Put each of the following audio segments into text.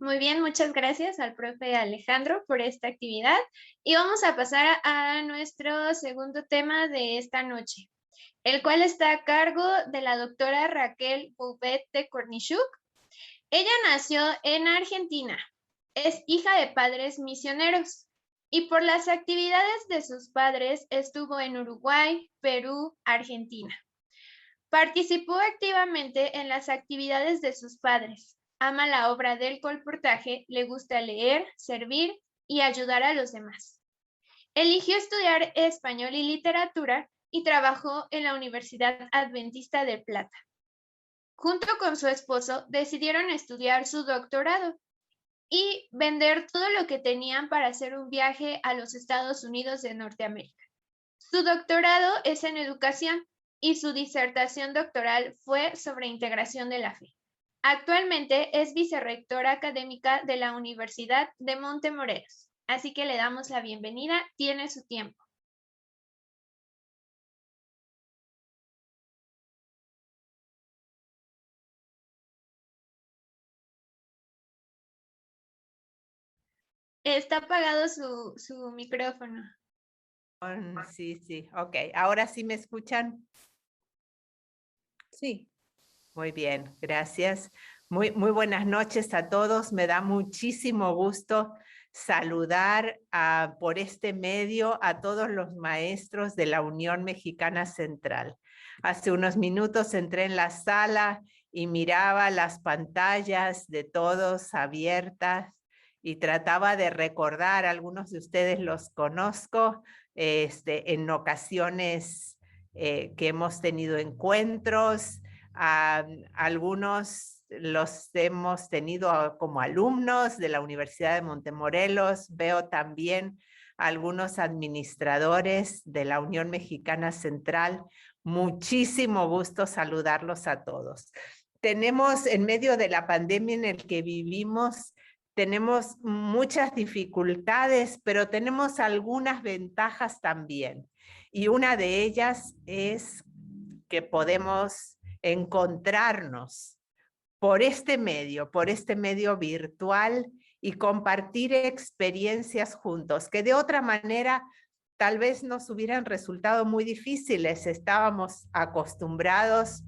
Muy bien, muchas gracias al profe Alejandro por esta actividad y vamos a pasar a nuestro segundo tema de esta noche, el cual está a cargo de la doctora Raquel Bouvet de Cornichuk. Ella nació en Argentina, es hija de padres misioneros y por las actividades de sus padres estuvo en Uruguay, Perú, Argentina. Participó activamente en las actividades de sus padres. Ama la obra del colportaje, le gusta leer, servir y ayudar a los demás. Eligió estudiar español y literatura y trabajó en la Universidad Adventista de Plata. Junto con su esposo decidieron estudiar su doctorado y vender todo lo que tenían para hacer un viaje a los Estados Unidos de Norteamérica. Su doctorado es en educación y su disertación doctoral fue sobre integración de la fe. Actualmente es vicerrectora académica de la Universidad de Montemorelos. Así que le damos la bienvenida, tiene su tiempo. Está apagado su micrófono. Sí, sí, ok. ¿Ahora sí me escuchan? Sí. Muy bien, gracias. Muy buenas noches a todos. Me da muchísimo gusto saludar por este medio a todos los maestros de la Unión Mexicana Central. Hace unos minutos entré en la sala y miraba las pantallas de todos abiertas y trataba de recordar, algunos de ustedes los conozco, en ocasiones que hemos tenido encuentros. Algunos los hemos tenido como alumnos de la Universidad de Montemorelos. Veo también algunos administradores de la Unión Mexicana Central. Muchísimo gusto saludarlos a todos. Tenemos, en medio de la pandemia en el que vivimos, tenemos muchas dificultades, pero tenemos algunas ventajas también. Y una de ellas es que podemos encontrarnos por este medio virtual y compartir experiencias juntos, que de otra manera tal vez nos hubieran resultado muy difíciles. Estábamos acostumbrados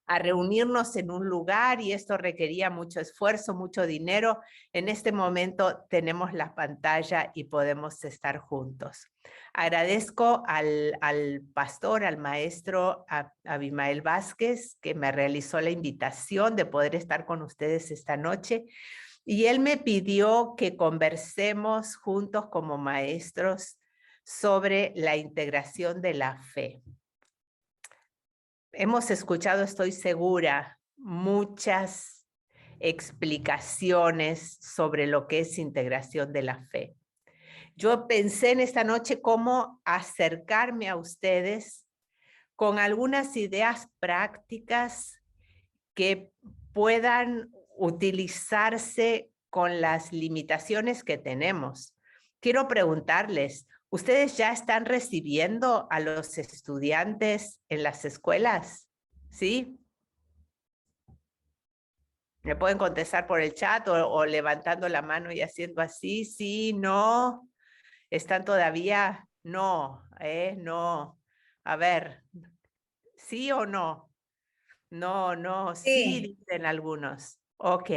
a reunirnos en un lugar y esto requería mucho esfuerzo, mucho dinero. En este momento tenemos la pantalla y podemos estar juntos. Agradezco al pastor, al maestro Abimael Vázquez, que me realizó la invitación de poder estar con ustedes esta noche. Y él me pidió que conversemos juntos como maestros sobre la integración de la fe. Hemos escuchado, estoy segura, muchas explicaciones sobre lo que es integración de la fe. Yo pensé en esta noche cómo acercarme a ustedes con algunas ideas prácticas que puedan utilizarse con las limitaciones que tenemos. Quiero preguntarles, ¿ustedes ya están recibiendo a los estudiantes en las escuelas? ¿Sí? ¿Me pueden contestar por el chat o levantando la mano y haciendo así? Sí, no. ¿Están todavía? No, no. A ver, ¿sí o no? No, no, sí, dicen algunos. Ok.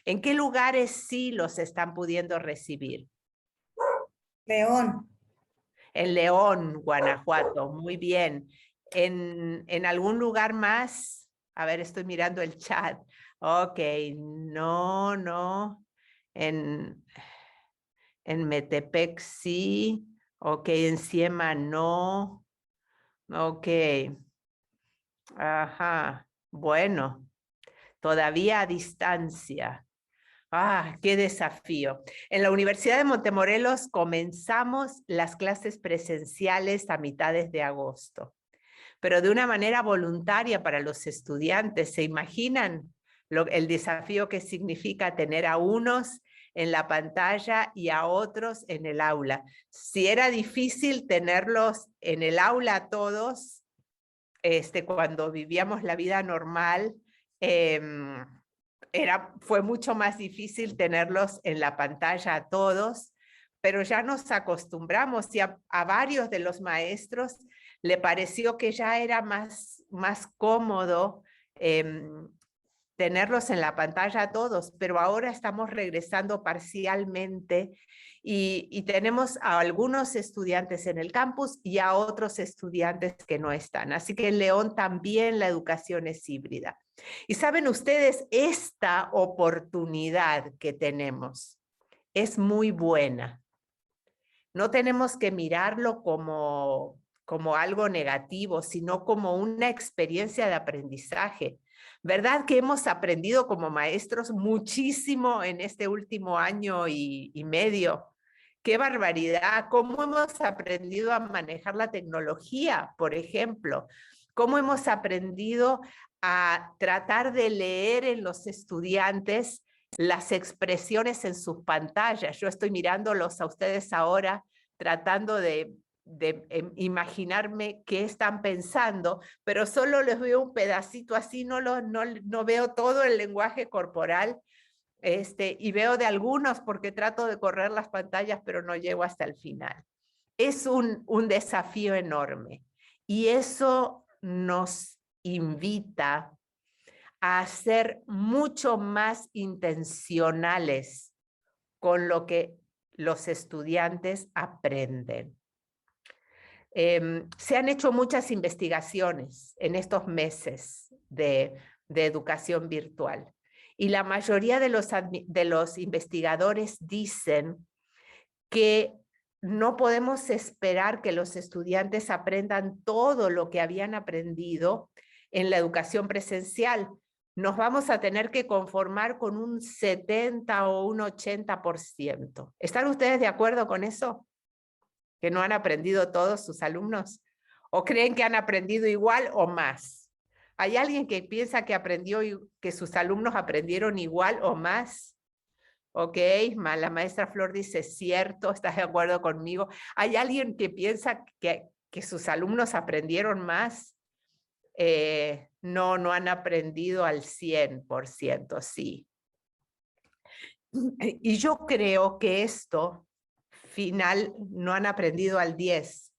¿En qué lugares sí los están pudiendo recibir? León. En León, Guanajuato. Muy bien. ¿En algún lugar más? A ver, estoy mirando el chat. Ok, no, no. En Metepec sí. Ok, en Ciema no. Ok. Ajá. Bueno, todavía a distancia. ¡Ah, qué desafío! En la Universidad de Montemorelos comenzamos las clases presenciales a mitades de agosto, pero de una manera voluntaria para los estudiantes. ¿Se imaginan el desafío que significa tener a unos en la pantalla y a otros en el aula? Si era difícil tenerlos en el aula todos, cuando vivíamos la vida normal, fue mucho más difícil tenerlos en la pantalla a todos, pero ya nos acostumbramos y a varios de los maestros le pareció que ya era más cómodo tenerlos en la pantalla a todos, pero ahora estamos regresando parcialmente y tenemos a algunos estudiantes en el campus y a otros estudiantes que no están. Así que en León también la educación es híbrida. Y saben ustedes, esta oportunidad que tenemos es muy buena. No tenemos que mirarlo como algo negativo, sino como una experiencia de aprendizaje. ¿Verdad que hemos aprendido como maestros muchísimo en este último año y medio? ¡Qué barbaridad! ¿Cómo hemos aprendido a manejar la tecnología, por ejemplo? ¿Cómo hemos aprendido a tratar de leer en los estudiantes las expresiones en sus pantallas? Yo estoy mirándolos a ustedes ahora, tratando de imaginarme qué están pensando, pero solo les veo un pedacito así, no veo todo el lenguaje corporal, y veo de algunos porque trato de correr las pantallas, pero no llego hasta el final. Es un desafío enorme y eso nos invita a ser mucho más intencionales con lo que los estudiantes aprenden. Se han hecho muchas investigaciones en estos meses de educación virtual y la mayoría de los investigadores dicen que no podemos esperar que los estudiantes aprendan todo lo que habían aprendido en la educación presencial. Nos vamos a tener que conformar con un 70 o un 80%. ¿Están ustedes de acuerdo con eso? ¿Que no han aprendido todos sus alumnos? ¿O creen que han aprendido igual o más? ¿Hay alguien que piensa que sus alumnos aprendieron igual o más? Ok, la maestra Flor dice, cierto, ¿estás de acuerdo conmigo? ¿Hay alguien que piensa que sus alumnos aprendieron más? No han aprendido al 100%, sí. Y yo creo que esto final no han aprendido al 10.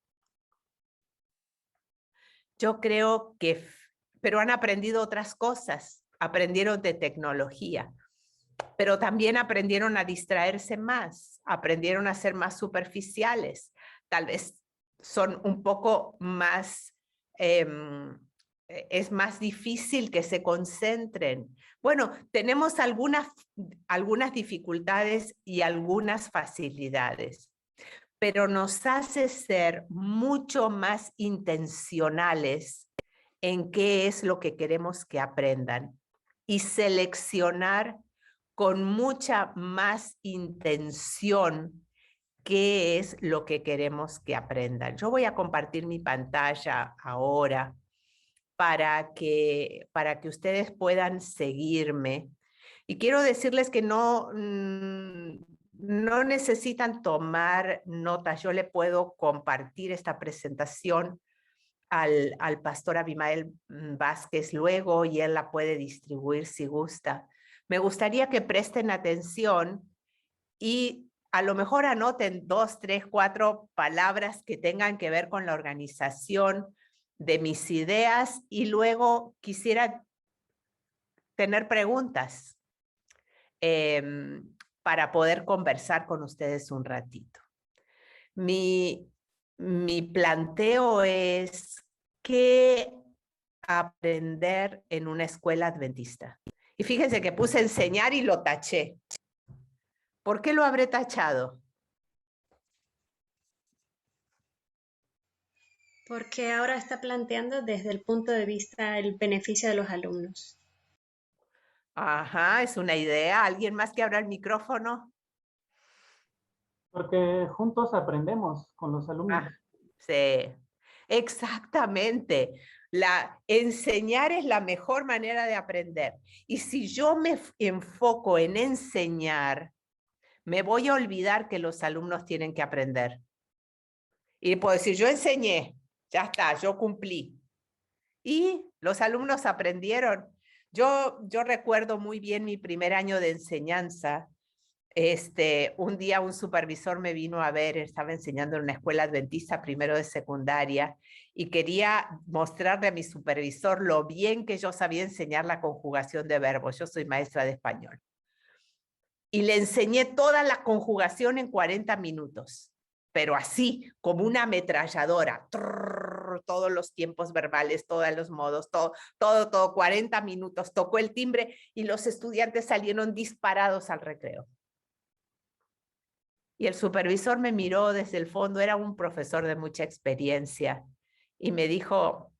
Yo creo que, pero han aprendido otras cosas, aprendieron de tecnología, pero también aprendieron a distraerse más, aprendieron a ser más superficiales, tal vez son un poco más, es más difícil que se concentren. Bueno, tenemos algunas dificultades y algunas facilidades, pero nos hace ser mucho más intencionales en qué es lo que queremos que aprendan y seleccionar con mucha más intención qué es lo que queremos que aprendan. Yo voy a compartir mi pantalla ahora para que ustedes puedan seguirme. Y quiero decirles que no necesitan tomar notas. Yo le puedo compartir esta presentación al pastor Abimael Vázquez luego y él la puede distribuir si gusta. Me gustaría que presten atención y a lo mejor anoten 2, 3, 4 palabras que tengan que ver con la organización de mis ideas y luego quisiera tener preguntas para poder conversar con ustedes un ratito. Mi planteo es ¿qué aprender en una escuela adventista? Y fíjense que puse enseñar y lo taché. ¿Por qué lo habré tachado? Porque ahora está planteando desde el punto de vista el beneficio de los alumnos. Ajá, es una idea. ¿Alguien más que abra el micrófono? Porque juntos aprendemos con los alumnos. Sí, exactamente. Enseñar es la mejor manera de aprender. Y si yo me enfoco en enseñar, me voy a olvidar que los alumnos tienen que aprender. Y puedo decir, yo enseñé, ya está, yo cumplí. Y los alumnos aprendieron. Yo recuerdo muy bien mi primer año de enseñanza. Un día un supervisor me vino a ver, estaba enseñando en una escuela adventista primero de secundaria y quería mostrarle a mi supervisor lo bien que yo sabía enseñar la conjugación de verbos. Yo soy maestra de español. Y le enseñé toda la conjugación en 40 minutos, pero así, como una ametralladora. Todos los tiempos verbales, todos los modos, todo, 40 minutos. Tocó el timbre y los estudiantes salieron disparados al recreo. Y el supervisor me miró desde el fondo, era un profesor de mucha experiencia, y me dijo,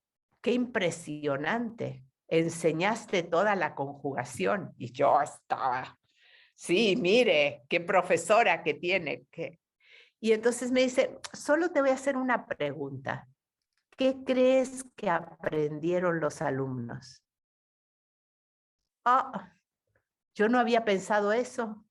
qué impresionante, enseñaste toda la conjugación. Y yo estaba, sí, mire, qué profesora que tiene. Y entonces me dice, solo te voy a hacer una pregunta. ¿Qué crees que aprendieron los alumnos? Yo no había pensado eso.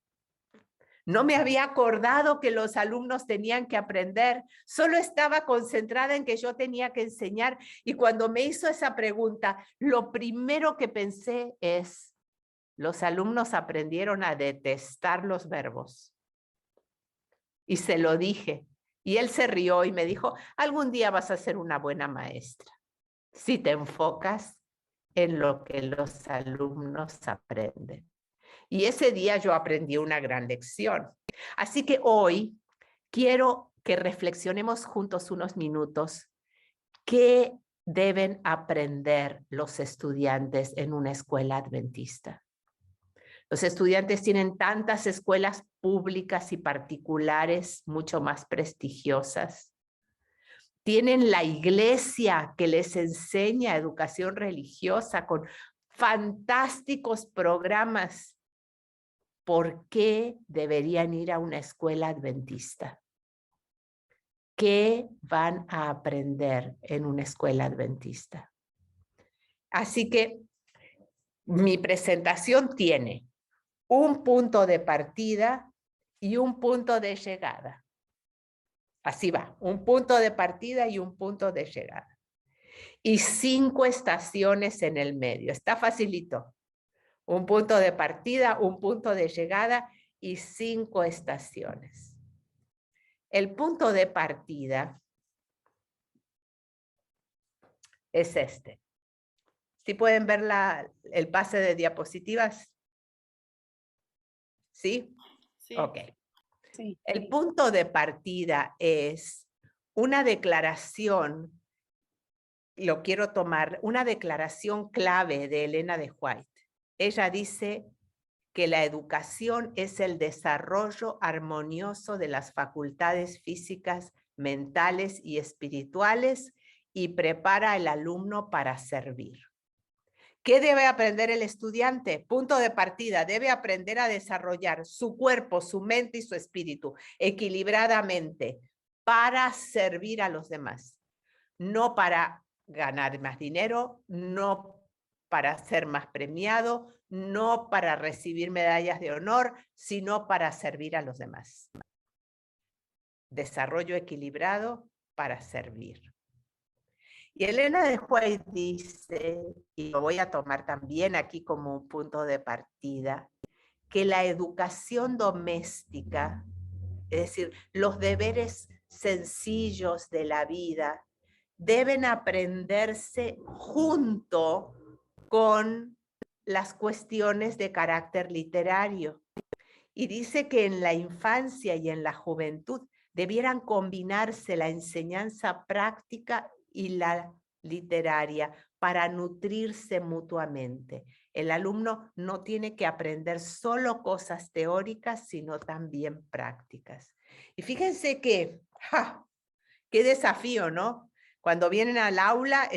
No me había acordado que los alumnos tenían que aprender, solo estaba concentrada en que yo tenía que enseñar. Y cuando me hizo esa pregunta, lo primero que pensé es, los alumnos aprendieron a detestar los verbos. Y se lo dije. Y él se rió y me dijo, algún día vas a ser una buena maestra, si te enfocas en lo que los alumnos aprenden. Y ese día yo aprendí una gran lección. Así que hoy quiero que reflexionemos juntos unos minutos qué deben aprender los estudiantes en una escuela adventista. Los estudiantes tienen tantas escuelas públicas y particulares mucho más prestigiosas. Tienen la iglesia que les enseña educación religiosa con fantásticos programas. ¿Por qué deberían ir a una escuela adventista? ¿Qué van a aprender en una escuela adventista? Así que mi presentación tiene un punto de partida y un punto de llegada. Así va, un punto de partida y un punto de llegada. Y 5 estaciones en el medio. Está facilito. Un punto de partida, un punto de llegada y 5 estaciones. El punto de partida es este. ¿Sí pueden ver el pase de diapositivas? ¿Sí? Sí. Ok. Sí. El punto de partida es una declaración, lo quiero tomar, una declaración clave de Elena de White. Ella dice que la educación es el desarrollo armonioso de las facultades físicas, mentales y espirituales y prepara al alumno para servir. ¿Qué debe aprender el estudiante? Punto de partida, debe aprender a desarrollar su cuerpo, su mente y su espíritu equilibradamente para servir a los demás, no para ganar más dinero, no para ser más premiado, no para recibir medallas de honor, sino para servir a los demás. Desarrollo equilibrado para servir. Y Elena de White dice, y lo voy a tomar también aquí como un punto de partida, que la educación doméstica, es decir, los deberes sencillos de la vida, deben aprenderse junto con las cuestiones de carácter literario. Y dice que en la infancia y en la juventud debieran combinarse la enseñanza práctica y la literaria para nutrirse mutuamente. El alumno no tiene que aprender solo cosas teóricas, sino también prácticas. Y fíjense que, qué desafío, ¿no? Cuando vienen al aula,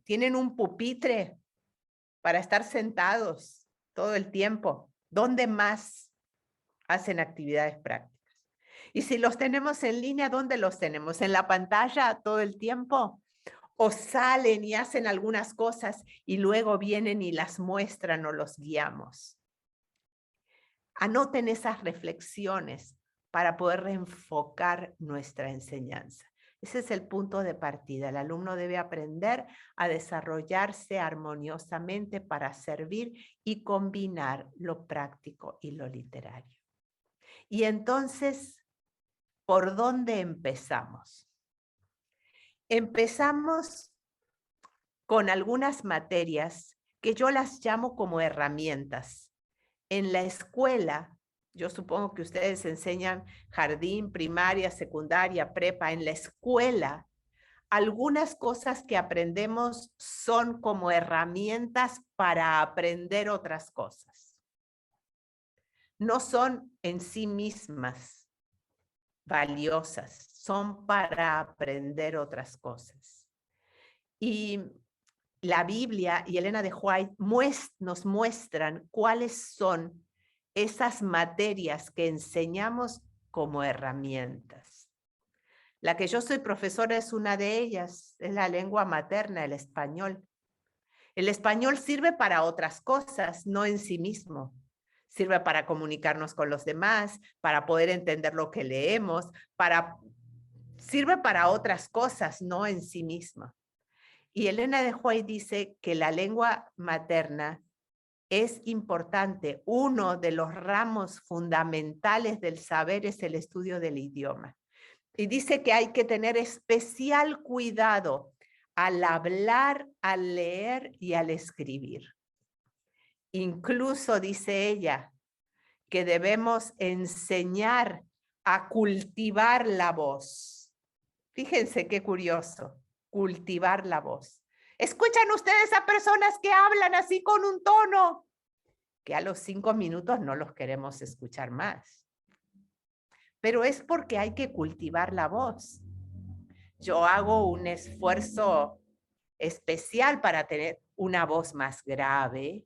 tienen un pupitre para estar sentados todo el tiempo. ¿Dónde más hacen actividades prácticas? Y si los tenemos en línea, ¿dónde los tenemos? ¿En la pantalla todo el tiempo? ¿O salen y hacen algunas cosas y luego vienen y las muestran o los guiamos? Anoten esas reflexiones para poder reenfocar nuestra enseñanza. Ese es el punto de partida. El alumno debe aprender a desarrollarse armoniosamente para servir y combinar lo práctico y lo literario. Y entonces, ¿por dónde empezamos? Empezamos con algunas materias que yo las llamo como herramientas. En la escuela, yo supongo que ustedes enseñan jardín, primaria, secundaria, prepa. En la escuela, algunas cosas que aprendemos son como herramientas para aprender otras cosas. No son en sí mismas valiosas, son para aprender otras cosas. Y la Biblia y Elena de White nos muestran cuáles son esas materias que enseñamos como herramientas. La que yo soy profesora es una de ellas, es la lengua materna, el español. El español sirve para otras cosas, no en sí mismo. Sirve para comunicarnos con los demás, para poder entender lo que leemos, sirve para otras cosas, no en sí misma. Y Elena de White dice que la lengua materna es importante. Uno de los ramos fundamentales del saber es el estudio del idioma. Y dice que hay que tener especial cuidado al hablar, al leer y al escribir. Incluso dice ella que debemos enseñar a cultivar la voz. Fíjense qué curioso, cultivar la voz. ¿Escuchan ustedes a personas que hablan así con un tono que a los 5 minutos no los queremos escuchar más? Pero es porque hay que cultivar la voz. Yo hago un esfuerzo especial para tener una voz más grave.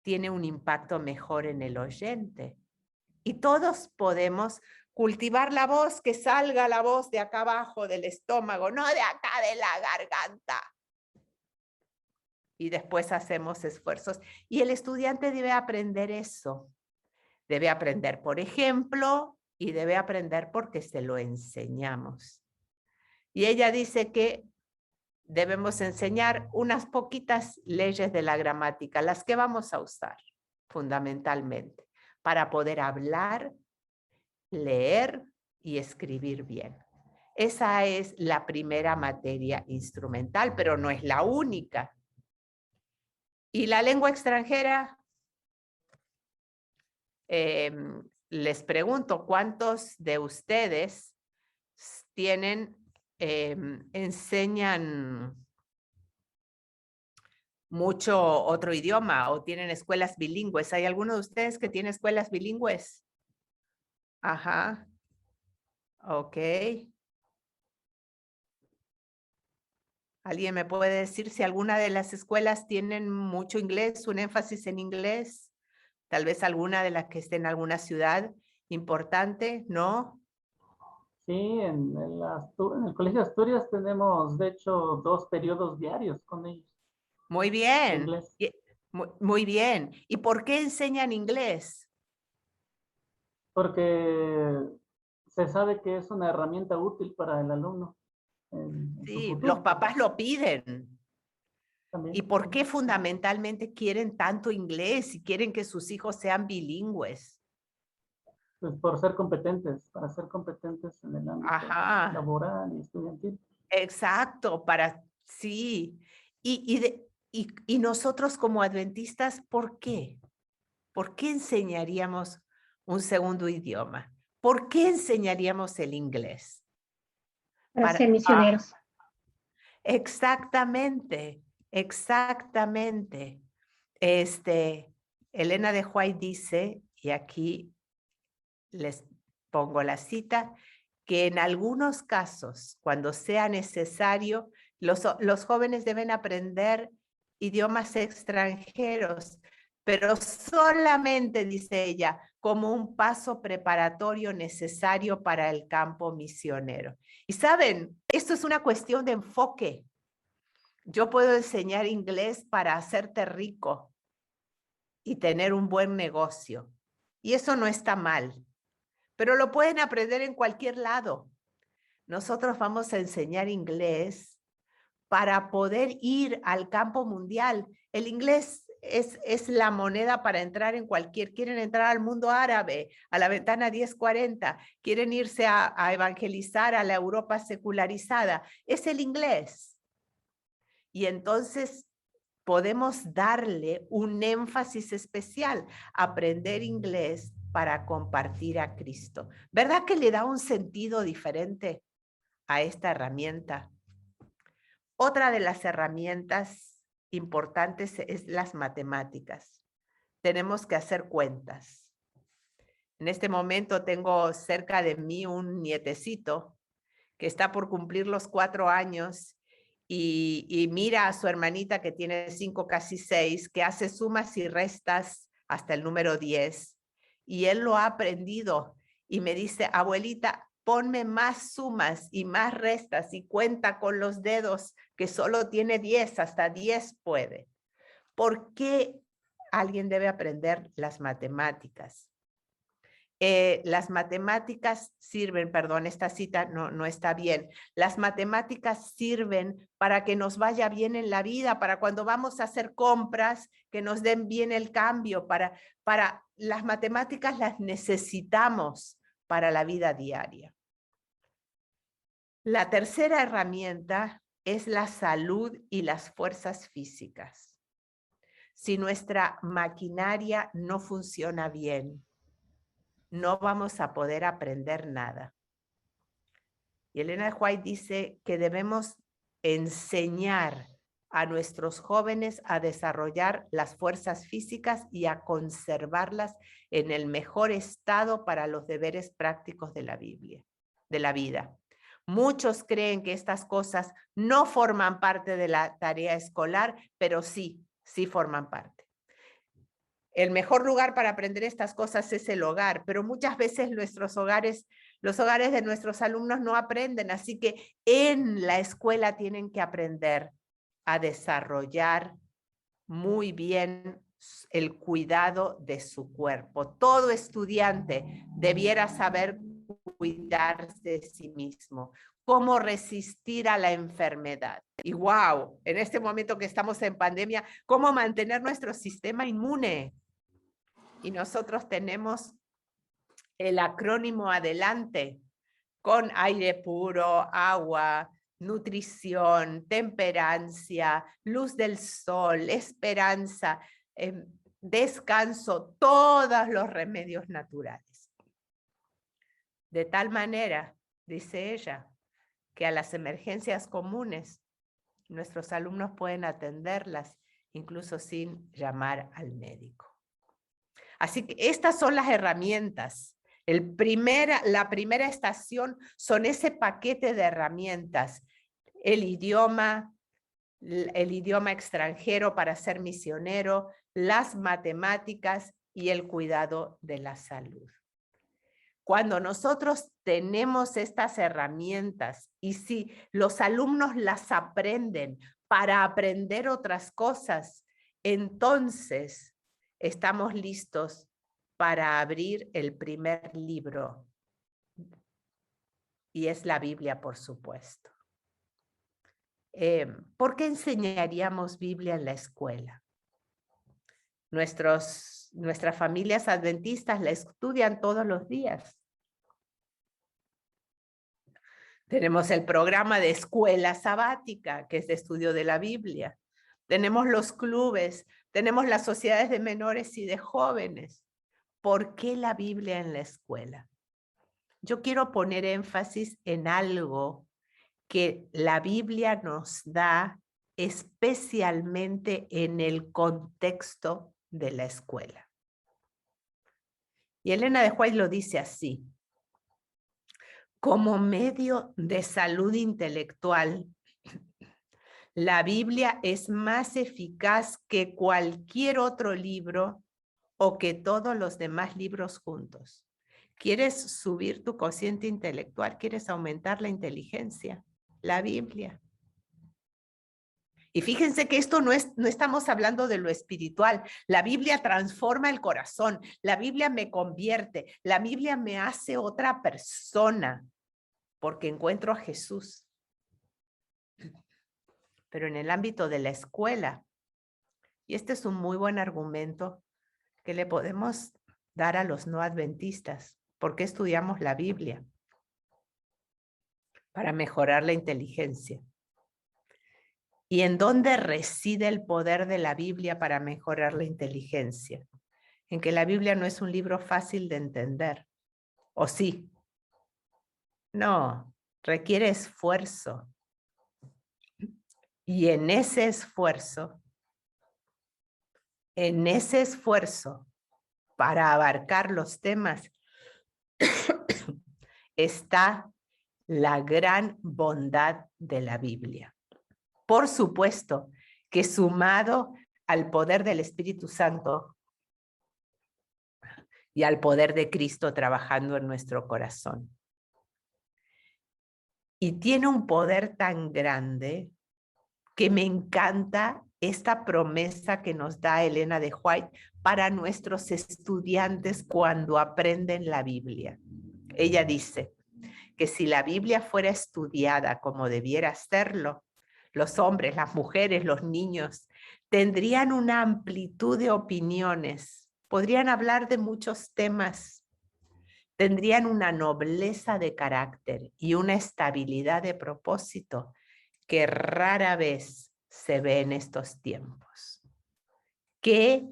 Tiene un impacto mejor en el oyente. Y todos podemos cultivar la voz, que salga la voz de acá abajo del estómago, no de acá de la garganta. Y después hacemos esfuerzos. Y el estudiante debe aprender eso. Debe aprender por ejemplo y debe aprender porque se lo enseñamos. Y ella dice que debemos enseñar unas poquitas leyes de la gramática, las que vamos a usar fundamentalmente, para poder hablar, leer y escribir bien. Esa es la primera materia instrumental, pero no es la única. ¿Y la lengua extranjera? Les pregunto, ¿cuántos de ustedes enseñan mucho otro idioma o tienen escuelas bilingües? ¿Hay alguno de ustedes que tiene escuelas bilingües? Ajá. Ok. ¿Alguien me puede decir si alguna de las escuelas tienen mucho inglés, un énfasis en inglés? Tal vez alguna de las que esté en alguna ciudad importante, ¿no? Sí, en el Colegio de Asturias tenemos, de hecho, 2 periodos diarios con ellos. Muy bien. Inglés. Muy bien. ¿Y por qué enseñan inglés? Porque se sabe que es una herramienta útil para el alumno. Sí, los papás lo piden. También. ¿Y por qué fundamentalmente quieren tanto inglés y quieren que sus hijos sean bilingües? Pues por ser competentes, para ser competentes en el ámbito laboral y estudiantil. Exacto, sí. Y nosotros como adventistas, ¿por qué? ¿Por qué enseñaríamos un segundo idioma? ¿Por qué enseñaríamos el inglés? Para ser misioneros. Exactamente, exactamente. Elena de White dice, y aquí les pongo la cita, que en algunos casos, cuando sea necesario, los jóvenes deben aprender idiomas extranjeros, pero solamente, dice ella, como un paso preparatorio necesario para el campo misionero. Y saben, esto es una cuestión de enfoque. Yo puedo enseñar inglés para hacerte rico y tener un buen negocio. Y eso no está mal, pero lo pueden aprender en cualquier lado. nosotros vamos a enseñar inglés para poder ir al campo mundial. El inglés es la moneda para entrar en cualquier, quieren entrar al mundo árabe, a la ventana 1040, quieren irse a evangelizar a la Europa secularizada, es el inglés. Y entonces podemos darle un énfasis especial, aprender inglés para compartir a Cristo. ¿Verdad que le da un sentido diferente a esta herramienta? Otra de las herramientas importantes es las matemáticas. Tenemos que hacer cuentas. En este momento tengo cerca de mí un nietecito que está por cumplir los 4 años y mira a su hermanita que tiene 5, casi 6, que hace sumas y restas hasta el número 10. Y él lo ha aprendido y me dice, abuelita, ponme más sumas y más restas y cuenta con los dedos, que solo tiene 10, hasta 10 puede. ¿Por qué alguien debe aprender las matemáticas? Las matemáticas sirven, perdón, esta cita no está bien. Las matemáticas sirven para que nos vaya bien en la vida, para cuando vamos a hacer compras, que nos den bien el cambio. Para las matemáticas las necesitamos para la vida diaria. La tercera herramienta es la salud y las fuerzas físicas. Si nuestra maquinaria no funciona bien, no vamos a poder aprender nada. Y Elena de White dice que debemos enseñar a nuestros jóvenes a desarrollar las fuerzas físicas y a conservarlas en el mejor estado para los deberes prácticos de la vida. Muchos creen que estas cosas no forman parte de la tarea escolar, pero sí forman parte. El mejor lugar para aprender estas cosas es el hogar, pero muchas veces los hogares de nuestros alumnos no aprenden, así que en la escuela tienen que aprender a desarrollar muy bien el cuidado de su cuerpo. Todo estudiante debiera saber cuidarse de sí mismo, cómo resistir a la enfermedad. Y wow, en este momento que estamos en pandemia, cómo mantener nuestro sistema inmune. Y nosotros tenemos el acrónimo adelante con aire puro, agua, nutrición, temperancia, luz del sol, esperanza, descanso, todos los remedios naturales. De tal manera, dice ella, que a las emergencias comunes nuestros alumnos pueden atenderlas incluso sin llamar al médico. Así que estas son las herramientas. La primera estación son ese paquete de herramientas. El idioma extranjero para ser misionero, las matemáticas y el cuidado de la salud. Cuando nosotros tenemos estas herramientas y si los alumnos las aprenden para aprender otras cosas, entonces estamos listos para abrir el primer libro. Y es la Biblia, por supuesto. ¿Por qué enseñaríamos Biblia en la escuela? Nuestras familias adventistas la estudian todos los días. Tenemos el programa de escuela sabática, que es de estudio de la Biblia. Tenemos los clubes, tenemos las sociedades de menores y de jóvenes. ¿Por qué la Biblia en la escuela? Yo quiero poner énfasis en algo que la Biblia nos da especialmente en el contexto de la escuela. Y Elena de White lo dice así: como medio de salud intelectual, la Biblia es más eficaz que cualquier otro libro o que todos los demás libros juntos. ¿Quieres subir tu cociente intelectual? ¿Quieres aumentar la inteligencia? La Biblia. Y fíjense que esto no estamos hablando de lo espiritual. La Biblia transforma el corazón. La Biblia me convierte. La Biblia me hace otra persona. porque encuentro a Jesús. Pero en el ámbito de la escuela, y este es un muy buen argumento que le podemos dar a los no adventistas, ¿por qué estudiamos la Biblia? Para mejorar la inteligencia. ¿Y en dónde reside el poder de la Biblia para mejorar la inteligencia? En que la Biblia no es un libro fácil de entender. ¿O sí? No, requiere esfuerzo. Y en ese esfuerzo para abarcar los temas, está la gran bondad de la Biblia. Por supuesto que sumado al poder del Espíritu Santo y al poder de Cristo trabajando en nuestro corazón. Y tiene un poder tan grande que me encanta esta promesa que nos da Elena de White para nuestros estudiantes cuando aprenden la Biblia. Ella dice que si la Biblia fuera estudiada como debiera serlo, los hombres, las mujeres, los niños tendrían una amplitud de opiniones, podrían hablar de muchos temas, tendrían una nobleza de carácter y una estabilidad de propósito que rara vez se ve en estos tiempos. ¿Qué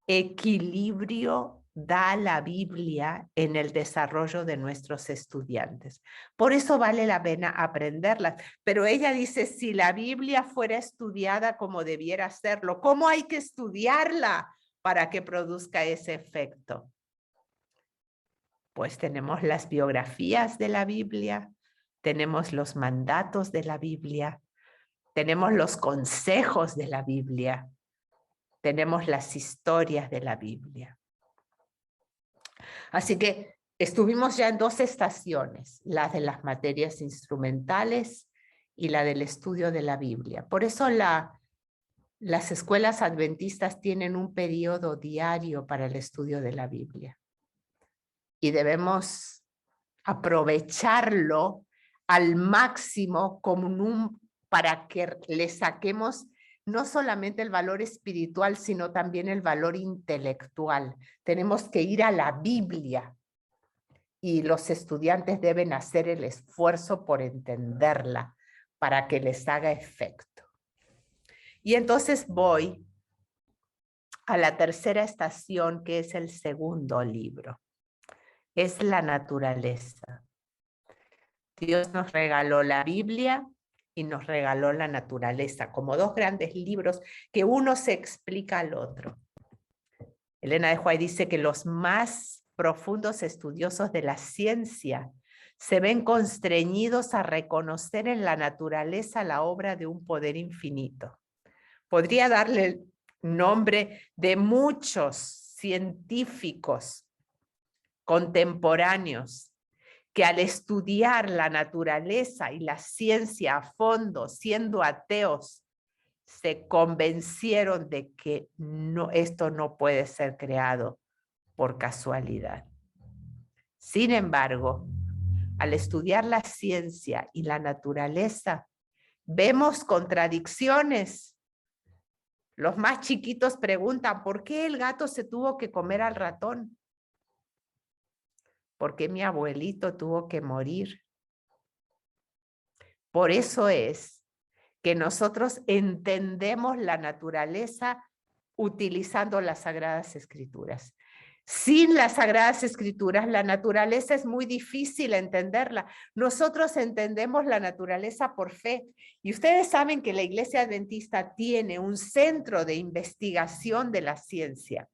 equilibrio da la Biblia en el desarrollo de nuestros estudiantes? Por eso vale la pena aprenderlas. Pero ella dice, si la Biblia fuera estudiada como debiera serlo, ¿cómo hay que estudiarla para que produzca ese efecto? Pues tenemos las biografías de la Biblia, tenemos los mandatos de la Biblia, tenemos los consejos de la Biblia, tenemos las historias de la Biblia. Así que estuvimos ya en 2 estaciones, la de las materias instrumentales y la del estudio de la Biblia. Por eso las escuelas adventistas tienen un periodo diario para el estudio de la Biblia. Y debemos aprovecharlo al máximo para que le saquemos no solamente el valor espiritual, sino también el valor intelectual. Tenemos que ir a la Biblia y los estudiantes deben hacer el esfuerzo por entenderla para que les haga efecto. Y entonces voy a la tercera estación, que es el segundo libro. Es la naturaleza. Dios nos regaló la Biblia y nos regaló la naturaleza, como 2 grandes libros que uno se explica al otro. Elena de White dice que los más profundos estudiosos de la ciencia se ven constreñidos a reconocer en la naturaleza la obra de un poder infinito. Podría darle el nombre de muchos científicos contemporáneos que al estudiar la naturaleza y la ciencia a fondo, siendo ateos, se convencieron de que esto no puede ser creado por casualidad. Sin embargo, al estudiar la ciencia y la naturaleza, vemos contradicciones. Los más chiquitos preguntan, ¿por qué el gato se tuvo que comer al ratón? ¿Por qué mi abuelito tuvo que morir? Por eso es que nosotros entendemos la naturaleza utilizando las Sagradas Escrituras. Sin las Sagradas Escrituras, la naturaleza es muy difícil entenderla. Nosotros entendemos la naturaleza por fe. Y ustedes saben que la Iglesia Adventista tiene un centro de investigación de la ciencia.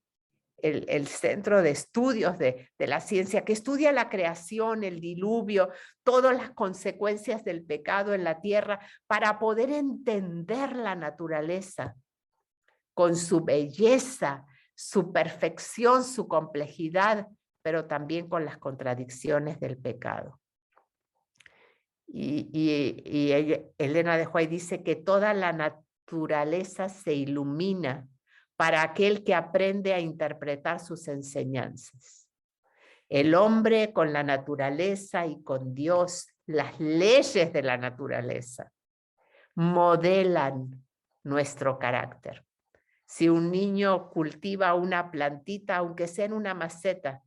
El centro de estudios de la ciencia, que estudia la creación, el diluvio, todas las consecuencias del pecado en la tierra, para poder entender la naturaleza con su belleza, su perfección, su complejidad, pero también con las contradicciones del pecado. Y Elena de White dice que toda la naturaleza se ilumina para aquel que aprende a interpretar sus enseñanzas. El hombre con la naturaleza y con Dios, las leyes de la naturaleza, modelan nuestro carácter. Si un niño cultiva una plantita, aunque sea en una maceta,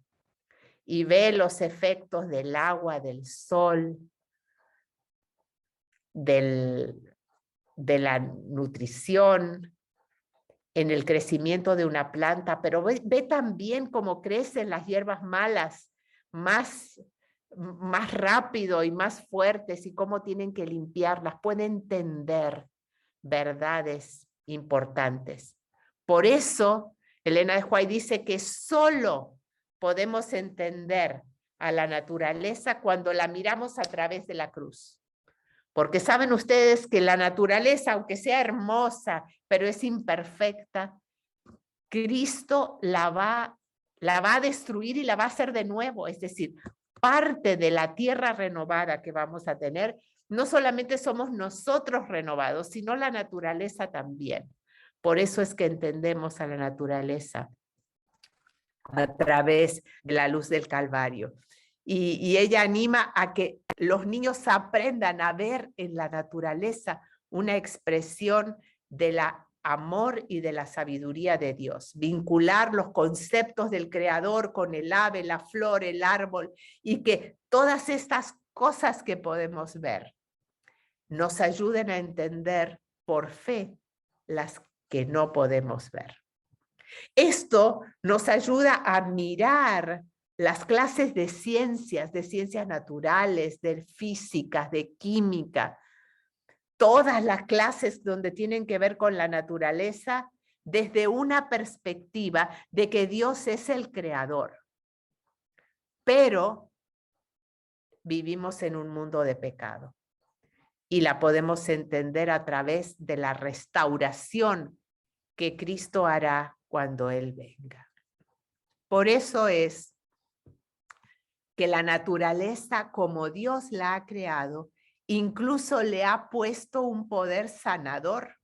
y ve los efectos del agua, del sol, de la nutrición, en el crecimiento de una planta, pero ve también cómo crecen las hierbas malas, más rápido y más fuertes, y cómo tienen que limpiarlas, puede entender verdades importantes. Por eso, Elena de White dice que solo podemos entender a la naturaleza cuando la miramos a través de la cruz. Porque saben ustedes que la naturaleza, aunque sea hermosa, pero es imperfecta, Cristo la va a destruir y la va a hacer de nuevo. Es decir, parte de la tierra renovada que vamos a tener, no solamente somos nosotros renovados, sino la naturaleza también. Por eso es que entendemos a la naturaleza a través de la luz del Calvario. Y ella anima a que los niños aprendan a ver en la naturaleza una expresión del amor y de la sabiduría de Dios. Vincular los conceptos del Creador con el ave, la flor, el árbol, y que todas estas cosas que podemos ver nos ayuden a entender por fe las que no podemos ver. Esto nos ayuda a mirar las clases de ciencias naturales, de físicas, de química, todas las clases donde tienen que ver con la naturaleza, desde una perspectiva de que Dios es el creador. Pero vivimos en un mundo de pecado y la podemos entender a través de la restauración que Cristo hará cuando Él venga. Por eso es que la naturaleza, como Dios la ha creado, incluso le ha puesto un poder sanador.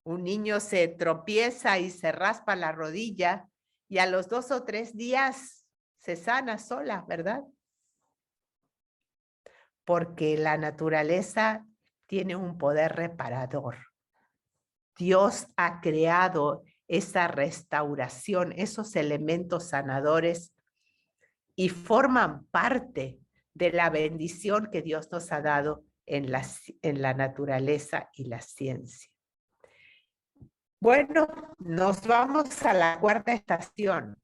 Un niño se tropieza y se raspa la rodilla y a los 2 o 3 días se sana sola, ¿verdad? Porque la naturaleza tiene un poder reparador. Dios ha creado esa restauración, esos elementos sanadores, y forman parte de la bendición que Dios nos ha dado en la naturaleza y la ciencia. Bueno, nos vamos a la cuarta estación.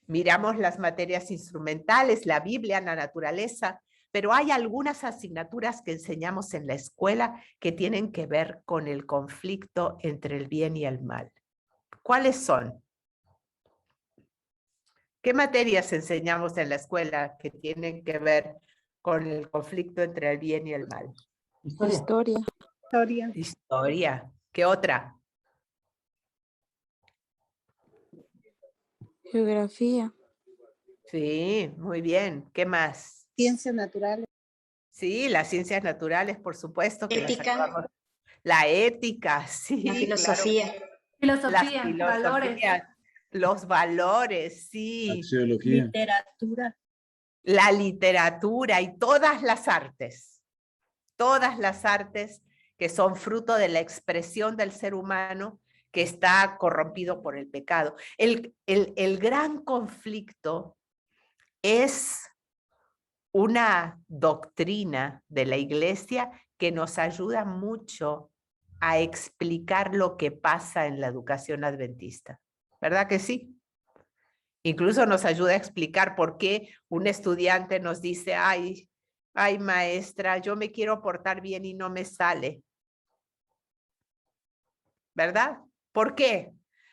Miramos las materias instrumentales, la Biblia, la naturaleza, pero hay algunas asignaturas que enseñamos en la escuela que tienen que ver con el conflicto entre el bien y el mal. ¿Cuáles son? ¿Qué materias enseñamos en la escuela que tienen que ver con el conflicto entre el bien y el mal? Historia. Historia. ¿Qué otra? Geografía. Sí, muy bien. ¿Qué más? Ciencias naturales. Sí, las ciencias naturales, por supuesto. Que Ética. La ética, sí. La filosofía. Claro. Valores. Los valores, sí. Axiología. Literatura. La literatura y todas las artes que son fruto de la expresión del ser humano que está corrompido por el pecado. El gran conflicto es una doctrina de la Iglesia que nos ayuda mucho a explicar lo que pasa en la educación adventista. ¿Verdad que sí? Incluso nos ayuda a explicar por qué un estudiante nos dice, ay maestra, yo me quiero portar bien y no me sale. ¿Verdad? ¿Por qué?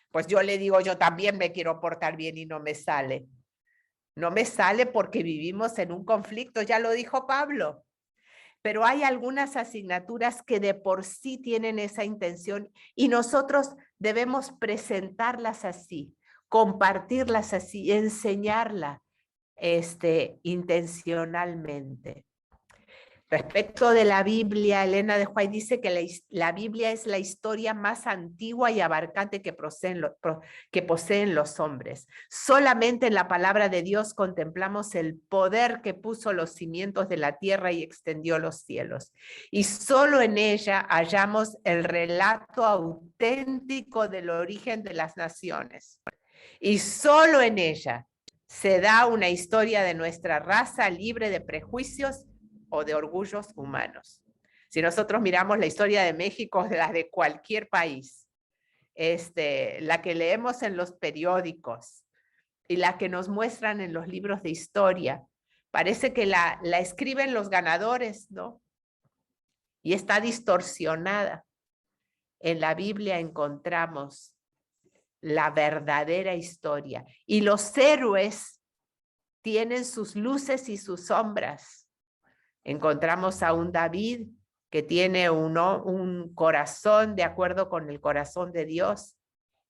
Pues yo le digo, yo también me quiero portar bien y no me sale. No me sale porque vivimos en un conflicto, ya lo dijo Pablo. Pero hay algunas asignaturas que de por sí tienen esa intención y nosotros debemos presentarlas así, compartirlas así, enseñarla intencionalmente. Respecto de la Biblia, Elena de White dice que la Biblia es la historia más antigua y abarcante que poseen los hombres. Solamente en la palabra de Dios contemplamos el poder que puso los cimientos de la tierra y extendió los cielos. Y solo en ella hallamos el relato auténtico del origen de las naciones. Y solo en ella se da una historia de nuestra raza libre de prejuicios o de orgullos humanos. Si nosotros miramos la historia de México, la de cualquier país, la que leemos en los periódicos y la que nos muestran en los libros de historia, parece que la escriben los ganadores, ¿no? Y está distorsionada. En la Biblia encontramos la verdadera historia y los héroes tienen sus luces y sus sombras. Encontramos a un David que tiene un corazón de acuerdo con el corazón de Dios,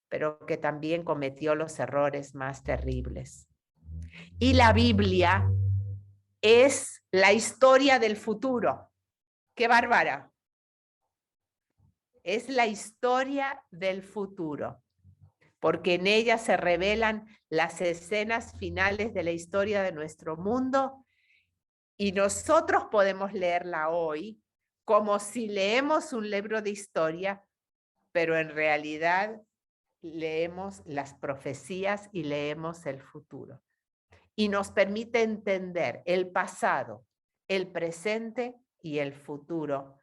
pero que también cometió los errores más terribles. Y la Biblia es la historia del futuro. ¡Qué bárbara! Es la historia del futuro, porque en ella se revelan las escenas finales de la historia de nuestro mundo. Y nosotros podemos leerla hoy como si leemos un libro de historia, pero en realidad leemos las profecías y leemos el futuro. Y nos permite entender el pasado, el presente y el futuro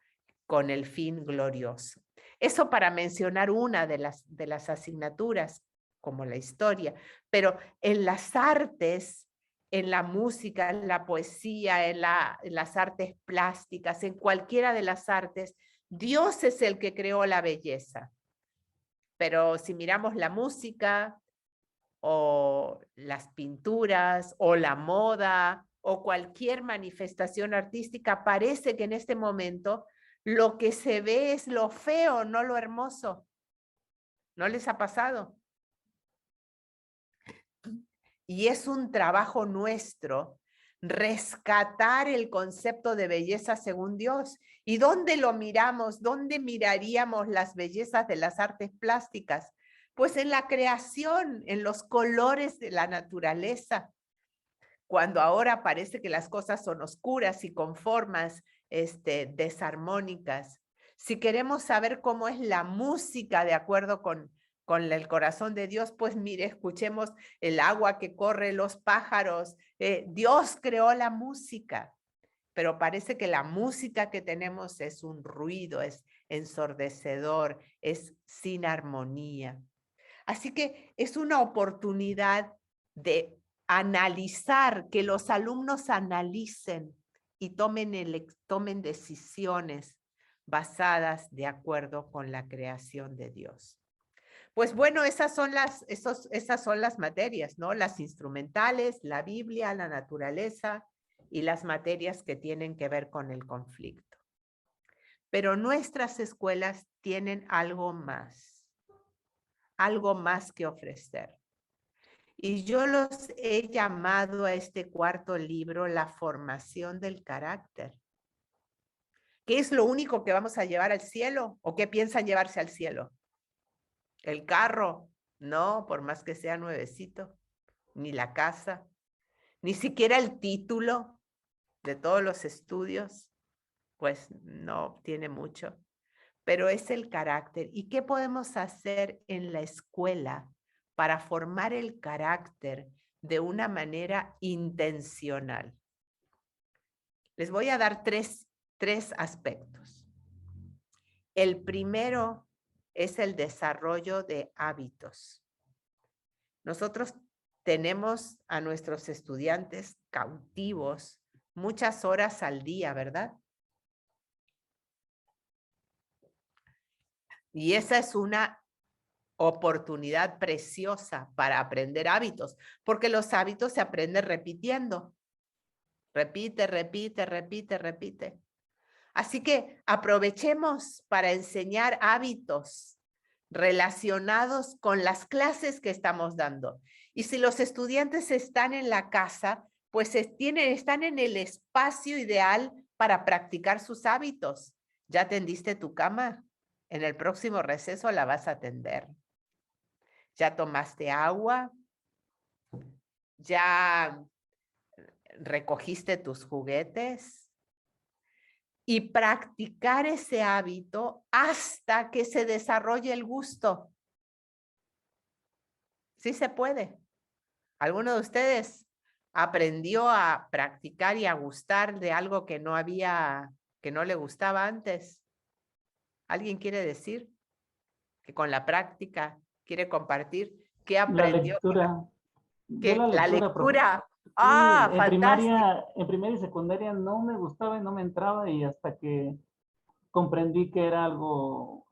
con el fin glorioso. Eso para mencionar una de las asignaturas, como la historia, pero en las artes, en la música, en la poesía, en las artes plásticas, en cualquiera de las artes, Dios es el que creó la belleza. Pero si miramos la música, o las pinturas, o la moda, o cualquier manifestación artística, parece que en este momento lo que se ve es lo feo, no lo hermoso. ¿No les ha pasado? Y es un trabajo nuestro rescatar el concepto de belleza según Dios. ¿Y dónde lo miramos? ¿Dónde miraríamos las bellezas de las artes plásticas? Pues en la creación, en los colores de la naturaleza. Cuando ahora parece que las cosas son oscuras y con formas desarmónicas. Si queremos saber cómo es la música de acuerdo con el corazón de Dios, pues mire, escuchemos el agua que corre, los pájaros. Dios creó la música, pero parece que la música que tenemos es un ruido, es ensordecedor, es sin armonía. Así que es una oportunidad de analizar, que los alumnos analicen y tomen decisiones basadas de acuerdo con la creación de Dios. Pues bueno, esas son las materias, ¿no? Las instrumentales, la Biblia, la naturaleza y las materias que tienen que ver con el conflicto. Pero nuestras escuelas tienen algo más que ofrecer. Y yo los he llamado a este cuarto libro la formación del carácter. ¿Qué es lo único que vamos a llevar al cielo? ¿O qué piensan llevarse al cielo? ¿El carro? No, por más que sea nuevecito. Ni la casa. Ni siquiera el título de todos los estudios. Pues no tiene mucho. Pero es el carácter. ¿Y qué podemos hacer en la escuela para formar el carácter de una manera intencional? Les voy a dar tres aspectos. El primero es el desarrollo de hábitos. Nosotros tenemos a nuestros estudiantes cautivos muchas horas al día, ¿verdad? Y esa es una oportunidad preciosa para aprender hábitos, porque los hábitos se aprenden repitiendo. Repite, repite, repite, repite. Así que aprovechemos para enseñar hábitos relacionados con las clases que estamos dando. Y si los estudiantes están en la casa, pues están en el espacio ideal para practicar sus hábitos. ¿Ya tendiste tu cama? En el próximo receso la vas a tender. ¿Ya tomaste agua? ¿Ya recogiste tus juguetes? Y practicar ese hábito hasta que se desarrolle el gusto. Sí se puede. ¿Alguno de ustedes aprendió a practicar y a gustar de algo que no le gustaba antes? ¿Alguien quiere decir que con la práctica quiere compartir qué La aprendió? lectura. Yo la La lectura, profe. lectura. Sí, Ah, fantástico. en primaria y secundaria no me gustaba y no me entraba, y hasta que comprendí que era algo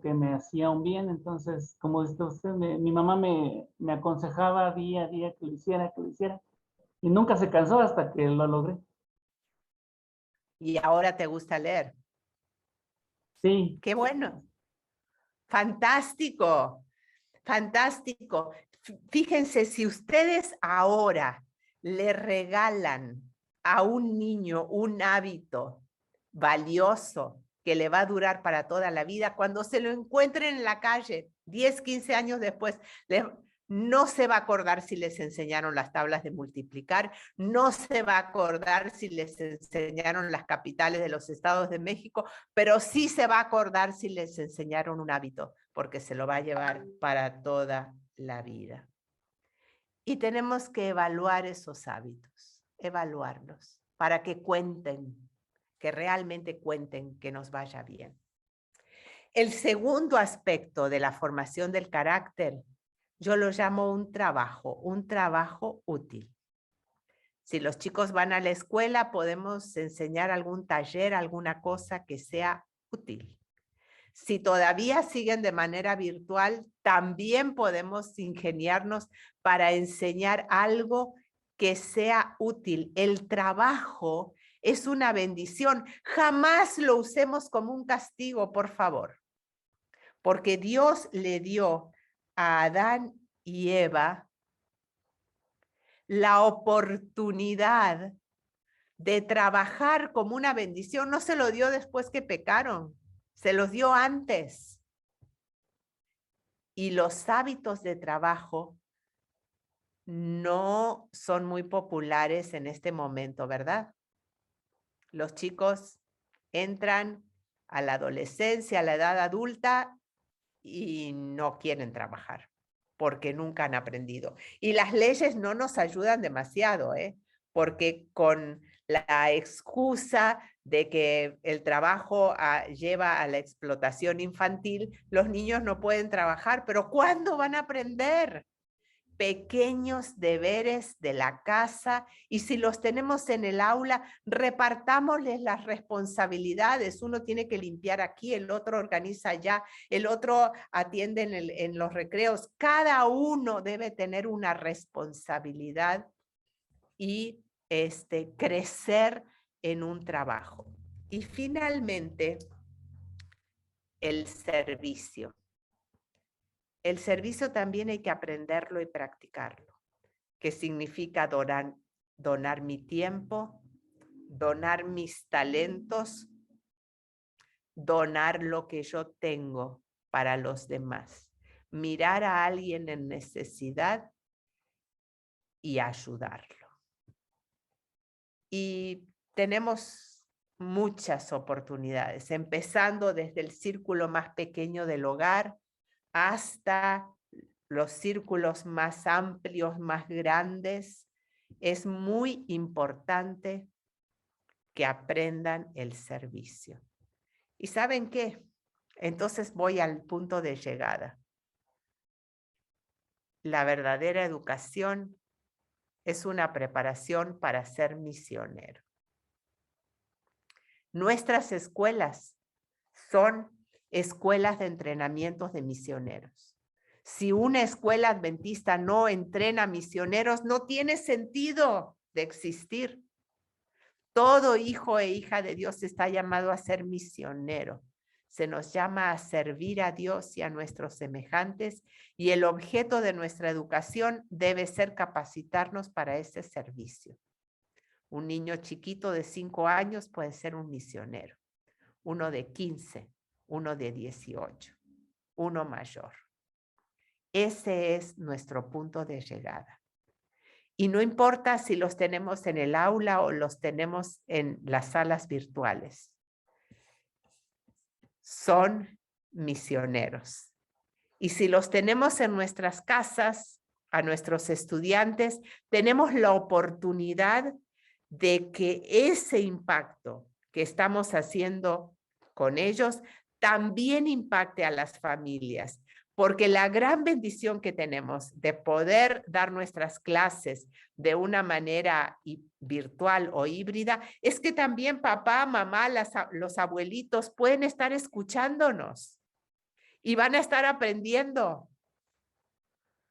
que me hacía un bien. Entonces, como dice usted, mi mamá me aconsejaba día a día que lo hiciera, y nunca se cansó hasta que lo logré. Y ahora te gusta leer. Sí. Qué bueno. Fantástico. Fantástico. Fíjense, si ustedes ahora le regalan a un niño un hábito valioso que le va a durar para toda la vida, cuando se lo encuentren en la calle, 10, 15 años después, no se va a acordar si les enseñaron las tablas de multiplicar, no se va a acordar si les enseñaron las capitales de los estados de México, pero sí se va a acordar si les enseñaron un hábito, porque se lo va a llevar para toda la vida. Y tenemos que evaluar esos hábitos, evaluarlos, para que cuenten, que realmente cuenten, que nos vaya bien. El segundo aspecto de la formación del carácter, yo lo llamo un trabajo útil. Si los chicos van a la escuela, podemos enseñar algún taller, alguna cosa que sea útil. Si todavía siguen de manera virtual, también podemos ingeniarnos para enseñar algo que sea útil. El trabajo es una bendición. Jamás lo usemos como un castigo, por favor. Porque Dios le dio a Adán y Eva la oportunidad de trabajar como una bendición. No se lo dio después que pecaron, se los dio antes. Y los hábitos de trabajo no son muy populares en este momento, ¿verdad? Los chicos entran a la adolescencia, a la edad adulta, y no quieren trabajar porque nunca han aprendido. Y las leyes no nos ayudan demasiado, porque con la excusa de que el trabajo lleva a la explotación infantil, los niños no pueden trabajar, pero ¿cuándo van a aprender? Pequeños deberes de la casa, y si los tenemos en el aula, repartámosles las responsabilidades. Uno tiene que limpiar aquí, el otro organiza allá, el otro atiende en los recreos. Cada uno debe tener una responsabilidad y crecer en un trabajo. Y finalmente, el servicio. El servicio también hay que aprenderlo y practicarlo, que significa donar mi tiempo, donar mis talentos, donar lo que yo tengo para los demás, mirar a alguien en necesidad y ayudarlo. Y tenemos muchas oportunidades, empezando desde el círculo más pequeño del hogar hasta los círculos más amplios, más grandes. Es muy importante que aprendan el servicio. ¿Y saben qué? Entonces voy al punto de llegada. La verdadera educación es una preparación para ser misionero. Nuestras escuelas son escuelas de entrenamientos de misioneros. Si una escuela adventista no entrena misioneros, no tiene sentido de existir. Todo hijo e hija de Dios está llamado a ser misionero. Se nos llama a servir a Dios y a nuestros semejantes, y el objeto de nuestra educación debe ser capacitarnos para ese servicio. Un niño chiquito de 5 años puede ser un misionero, uno de 15, uno de 18, uno mayor. Ese es nuestro punto de llegada. Y no importa si los tenemos en el aula o los tenemos en las salas virtuales. Son misioneros. Y si los tenemos en nuestras casas, a nuestros estudiantes, tenemos la oportunidad de que ese impacto que estamos haciendo con ellos también impacte a las familias. Porque la gran bendición que tenemos de poder dar nuestras clases de una manera virtual o híbrida es que también papá, mamá, los abuelitos pueden estar escuchándonos y van a estar aprendiendo.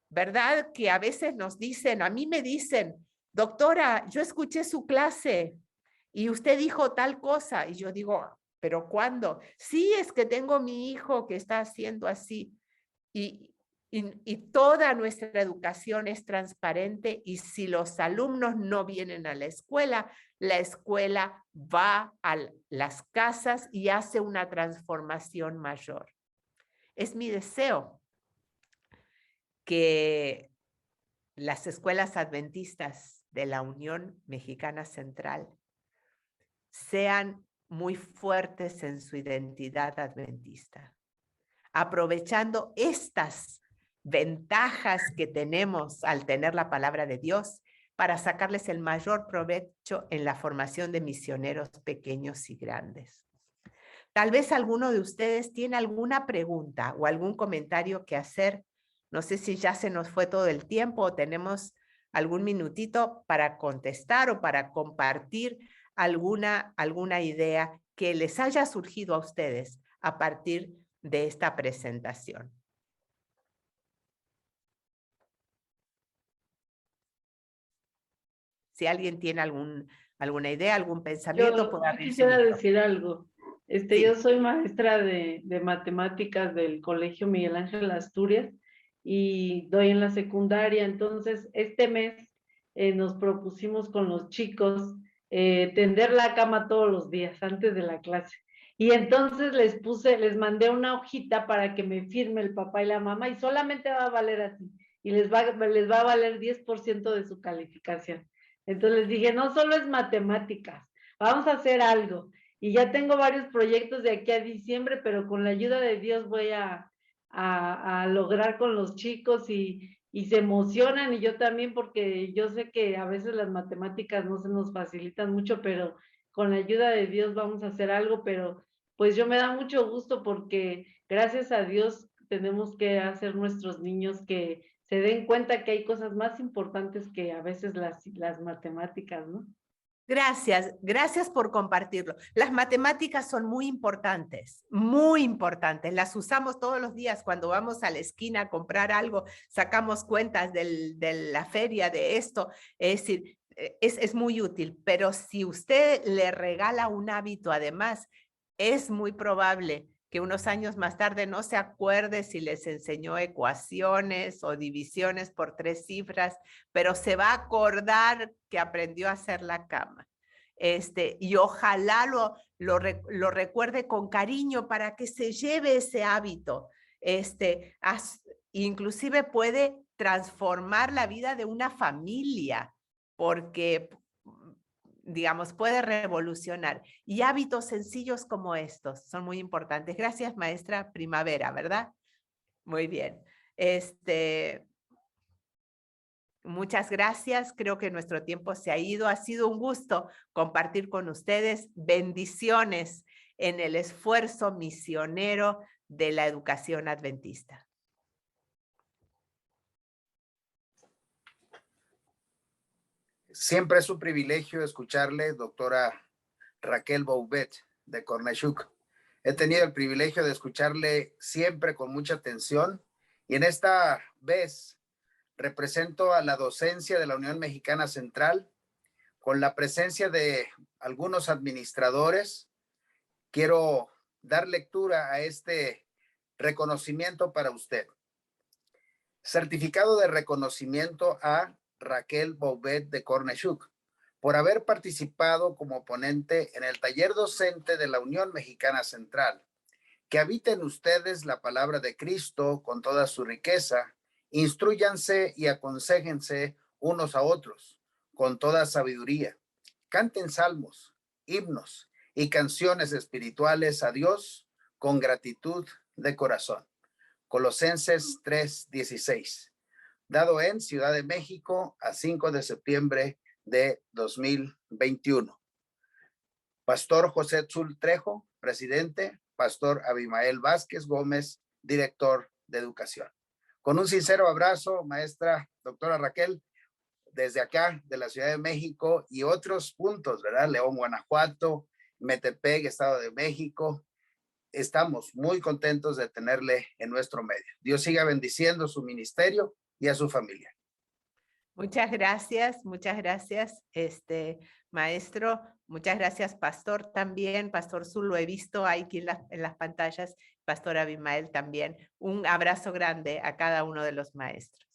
¿Verdad? Que a veces nos dicen, a mí me dicen, doctora, yo escuché su clase y usted dijo tal cosa. Y yo digo, ¿pero cuándo? Sí, es que tengo mi hijo que está haciendo así. Y toda nuestra educación es transparente y si los alumnos no vienen a la escuela va a las casas y hace una transformación mayor. Es mi deseo que las escuelas adventistas de la Unión Mexicana Central sean muy fuertes en su identidad adventista, aprovechando estas ventajas que tenemos al tener la palabra de Dios para sacarles el mayor provecho en la formación de misioneros pequeños y grandes. Tal vez alguno de ustedes tiene alguna pregunta o algún comentario que hacer. No sé si ya se nos fue todo el tiempo o tenemos algún minutito para contestar o para compartir alguna idea que les haya surgido a ustedes a partir de esta presentación. Si alguien tiene alguna idea, algún pensamiento, puede abrir. Yo quisiera decir algo. Sí. Yo soy maestra de matemáticas del Colegio Miguel Ángel Asturias y doy en la secundaria. Entonces, este mes nos propusimos con los chicos tender la cama todos los días antes de la clase. Y entonces les mandé una hojita para que me firme el papá y la mamá y solamente va a valer así. Y les va a valer 10% de su calificación. Entonces les dije, no solo es matemáticas, vamos a hacer algo. Y ya tengo varios proyectos de aquí a diciembre, pero con la ayuda de Dios voy a lograr con los chicos y se emocionan y yo también porque yo sé que a veces las matemáticas no se nos facilitan mucho, pero con la ayuda de Dios vamos a hacer algo, pero pues yo me da mucho gusto porque gracias a Dios tenemos que hacer nuestros niños que se den cuenta que hay cosas más importantes que a veces las matemáticas, ¿no? Gracias por compartirlo. Las matemáticas son muy importantes, muy importantes. Las usamos todos los días cuando vamos a la esquina a comprar algo, sacamos cuentas de la feria de esto. Es decir, es muy útil, pero si usted le regala un hábito además, es muy probable que unos años más tarde no se acuerde si les enseñó ecuaciones o divisiones por 3 cifras, pero se va a acordar que aprendió a hacer la cama. Y ojalá lo recuerde con cariño para que se lleve ese hábito. Inclusive puede transformar la vida de una familia, porque digamos, puede revolucionar. Y hábitos sencillos como estos son muy importantes. Gracias, maestra Primavera, ¿verdad? Muy bien. Muchas gracias. Creo que nuestro tiempo se ha ido. Ha sido un gusto compartir con ustedes. Bendiciones en el esfuerzo misionero de la educación adventista. Siempre es un privilegio escucharle, doctora Raquel Bouvet, de Corneshuk. He tenido el privilegio de escucharle siempre con mucha atención y en esta vez represento a la docencia de la Unión Mexicana Central con la presencia de algunos administradores. Quiero dar lectura a este reconocimiento para usted. Certificado de reconocimiento a Raquel Bouvet de Corneshuk por haber participado como ponente en el taller docente de la Unión Mexicana Central. Que habiten ustedes la palabra de Cristo con toda su riqueza, instrúyanse y aconséjense unos a otros con toda sabiduría. Canten salmos, himnos y canciones espirituales a Dios con gratitud de corazón. Colosenses 3:16. Dado en Ciudad de México a 5 de septiembre de 2021. Pastor José Tzul Trejo, presidente. Pastor Abimael Vázquez Gómez, director de educación. Con un sincero abrazo, maestra doctora Raquel, desde acá de la Ciudad de México y otros puntos, ¿verdad? León, Guanajuato, Metepec, Estado de México. Estamos muy contentos de tenerle en nuestro medio. Dios siga bendiciendo su ministerio y a su familia. Muchas gracias, maestro. Muchas gracias, pastor, también. Pastor Tzul, lo he visto aquí en las pantallas. Pastor Abimael también. Un abrazo grande a cada uno de los maestros.